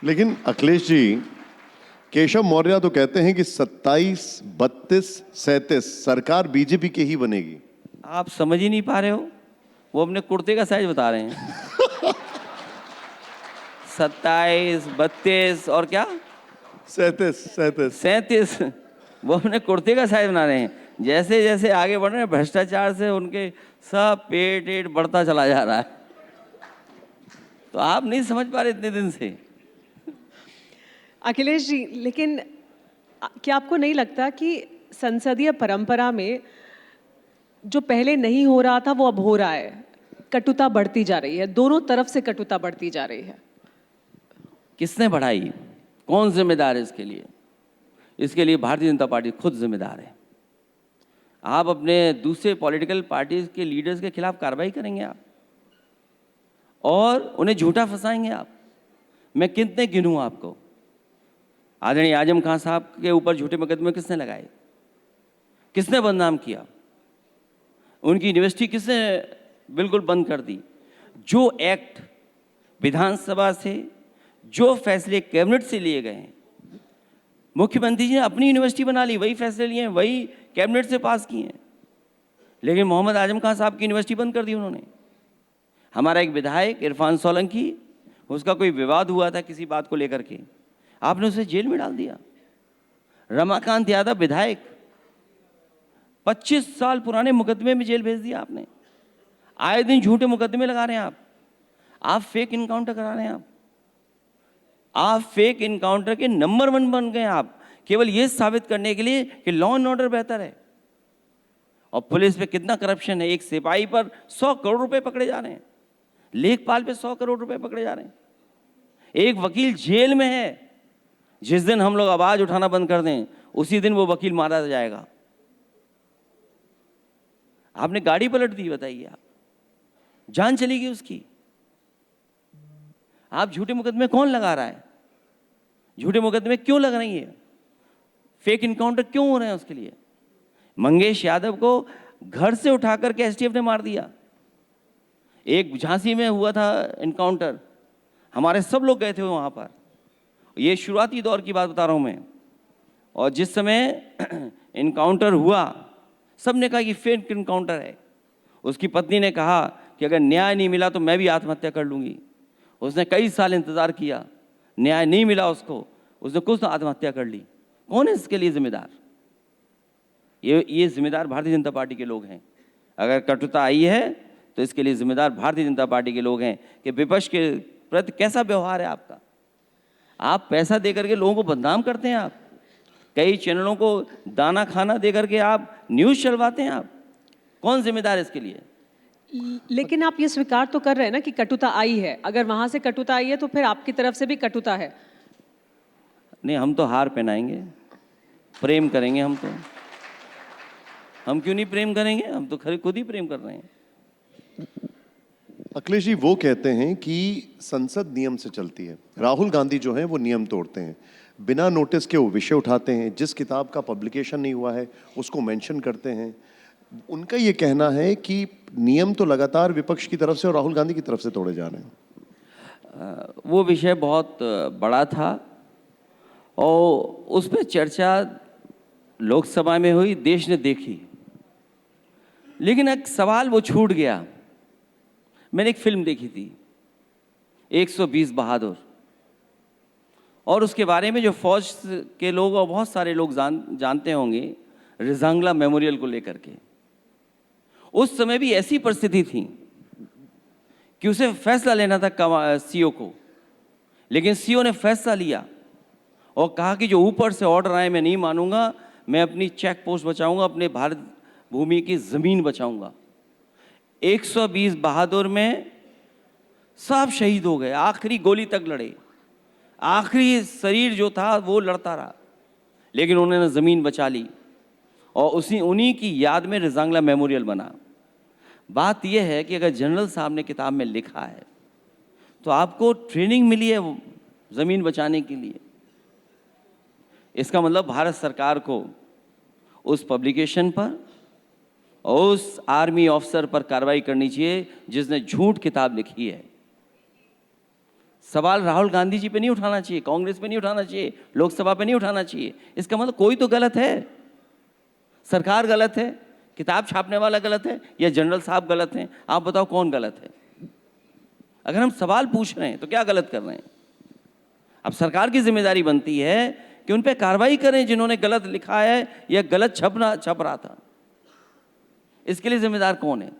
लेकिन अखिलेश जी, केशव मौर्य तो कहते हैं कि 27, 32, 37 सरकार बीजेपी की ही बनेगी। आप समझ ही नहीं पा रहे हो, वो अपने कुर्ते का साइज बता रहे हैं। 27, 32 और क्या 37। वो अपने कुर्ते का साइज बना रहे हैं। जैसे जैसे आगे बढ़ रहे हैं भ्रष्टाचार से उनके सब पेट बढ़ता चला जा रहा है। तो आप नहीं समझ पा रहे इतने दिन से। अखिलेश जी, लेकिन क्या आपको नहीं लगता कि संसदीय परंपरा में जो पहले नहीं हो रहा था वो अब हो रहा है? कटुता बढ़ती जा रही है, दोनों तरफ से कटुता बढ़ती जा रही है। किसने बढ़ाई? कौन जिम्मेदार है इसके लिए? इसके लिए भारतीय जनता पार्टी खुद जिम्मेदार है। आप अपने दूसरे पॉलिटिकल पार्टीज के लीडर्स के खिलाफ कार्रवाई करेंगे आप, और उन्हें झूठा फंसाएंगे आप। मैं कितने गिनूं आपको? आदरणीय आजम खान साहब के ऊपर झूठे मुकदमे किसने लगाए? किसने बदनाम किया? उनकी यूनिवर्सिटी किसने बिल्कुल बंद कर दी? जो एक्ट विधानसभा से, जो फैसले कैबिनेट से लिए गए हैं, मुख्यमंत्री जी ने अपनी यूनिवर्सिटी बना ली, वही फैसले लिए हैं, वही कैबिनेट से पास किए हैं। लेकिन मोहम्मद आजम खान साहब की यूनिवर्सिटी बंद कर दी उन्होंने। हमारा एक विधायक इरफान सोलंकी, उसका कोई विवाद हुआ था किसी बात को लेकर के, आपने उसे जेल में डाल दिया। रमाकांत यादव विधायक, 25 साल पुराने मुकदमे में जेल भेज दिया आपने। आए दिन झूठे मुकदमे लगा रहे हैं आप फेक इनकाउंटर करा रहे हैं आप फेक इनकाउंटर के नंबर 1 बन गए आप, केवल यह साबित करने के लिए कि लॉ एंड ऑर्डर बेहतर है। और पुलिस पे कितना करप्शन है। एक सिपाही पर 100 करोड़ रुपए पकड़े जा रहे हैं, लेखपाल पे 100 करोड़ रुपए पकड़े जा रहे हैं, एक वकील जेल में है। जिस दिन हम लोग आवाज उठाना बंद कर दें, उसी दिन वो वकील मारा जाएगा। आपने गाड़ी पलट दी, बताइए, आप जान चली गई उसकी। आप झूठे मुकदमे कौन लगा रहा है? झूठे मुकदमे क्यों लग रही है? फेक इनकाउंटर क्यों हो रहे हैं? उसके लिए मंगेश यादव को घर से उठा करके एसटीएफ ने मार दिया। एक झांसी में हुआ था इनकाउंटर, हमारे सब लोग गए थे वहां पर। ये शुरुआती दौर की बात बता रहा हूं मैं। और जिस समय इनकाउंटर हुआ, सब ने कहा कि फेक इनकाउंटर है। उसकी पत्नी ने कहा कि अगर न्याय नहीं मिला तो मैं भी आत्महत्या कर लूंगी। उसने कई साल इंतजार किया, न्याय नहीं मिला उसको, उसने कुछ तो आत्महत्या कर ली। कौन है इसके लिए जिम्मेदार? ये जिम्मेदार भारतीय जनता पार्टी के लोग हैं। अगर कटुता आई है तो इसके लिए जिम्मेदार भारतीय जनता पार्टी के लोग हैं कि विपक्ष के प्रति कैसा व्यवहार है आपका। आप पैसा दे करके लोगों को बदनाम करते हैं, आप कई चैनलों को दाना खाना दे करके आप न्यूज़ चलवाते हैं। आप कौन जिम्मेदार है इसके लिए? लेकिन आप ये स्वीकार तो कर रहे हैं ना कि कटुता आई है। अगर वहां से कटुता आई है तो फिर आपकी तरफ से भी कटुता है। नहीं, हम तो हार पहनाएंगे, प्रेम करेंगे। हम क्यों नहीं प्रेम करेंगे? हम तो खुद ही प्रेम कर रहे हैं। अखिलेश जी, वो कहते हैं कि संसद नियम से चलती है। राहुल गांधी जो है वो नियम तोड़ते हैं, बिना नोटिस के वो विषय उठाते हैं, जिस किताब का पब्लिकेशन नहीं हुआ है उसको मेंशन करते हैं। उनका ये कहना है कि नियम तो लगातार विपक्ष की तरफ से और राहुल गांधी की तरफ से तोड़े जा रहे हैं। वो विषय बहुत बड़ा था और उस पर चर्चा लोकसभा में हुई, देश ने देखी। लेकिन एक सवाल वो छूट गया। मैंने एक फिल्म देखी थी 120 बहादुर, और उसके बारे में जो फौज के लोग और बहुत सारे लोग जानते होंगे, रिजांगला मेमोरियल को लेकर के। उस समय भी ऐसी परिस्थिति थी कि उसे फैसला लेना था सीओ को, लेकिन सीओ ने फैसला लिया और कहा कि जो ऊपर से ऑर्डर आए मैं नहीं मानूंगा, मैं अपनी चेक पोस्ट बचाऊंगा, अपने भारत भूमि की जमीन बचाऊंगा। 120 बहादुर में सब शहीद हो गए, आखिरी गोली तक लड़े, आखिरी शरीर जो था वो लड़ता रहा, लेकिन उन्होंने जमीन बचा ली और उन्हीं की याद में रिजांगला मेमोरियल बना। बात यह है कि अगर जनरल साहब ने किताब में लिखा है तो आपको ट्रेनिंग मिली है जमीन बचाने के लिए। इसका मतलब भारत सरकार को उस पब्लिकेशन पर और उस आर्मी ऑफिसर पर कार्रवाई करनी चाहिए जिसने झूठ किताब लिखी है। सवाल राहुल गांधी जी पे नहीं उठाना चाहिए, कांग्रेस पे नहीं उठाना चाहिए, लोकसभा पे नहीं उठाना चाहिए। इसका मतलब कोई तो गलत है, सरकार गलत है, किताब छापने वाला गलत है, या जनरल साहब गलत हैं। आप बताओ कौन गलत है? अगर हम सवाल पूछ रहे हैं तो क्या गलत कर रहे हैं? अब सरकार की जिम्मेदारी बनती है कि उन पे कार्रवाई करें जिन्होंने गलत लिखा है या गलत छप रहा था। इसके लिए जिम्मेदार कौन है?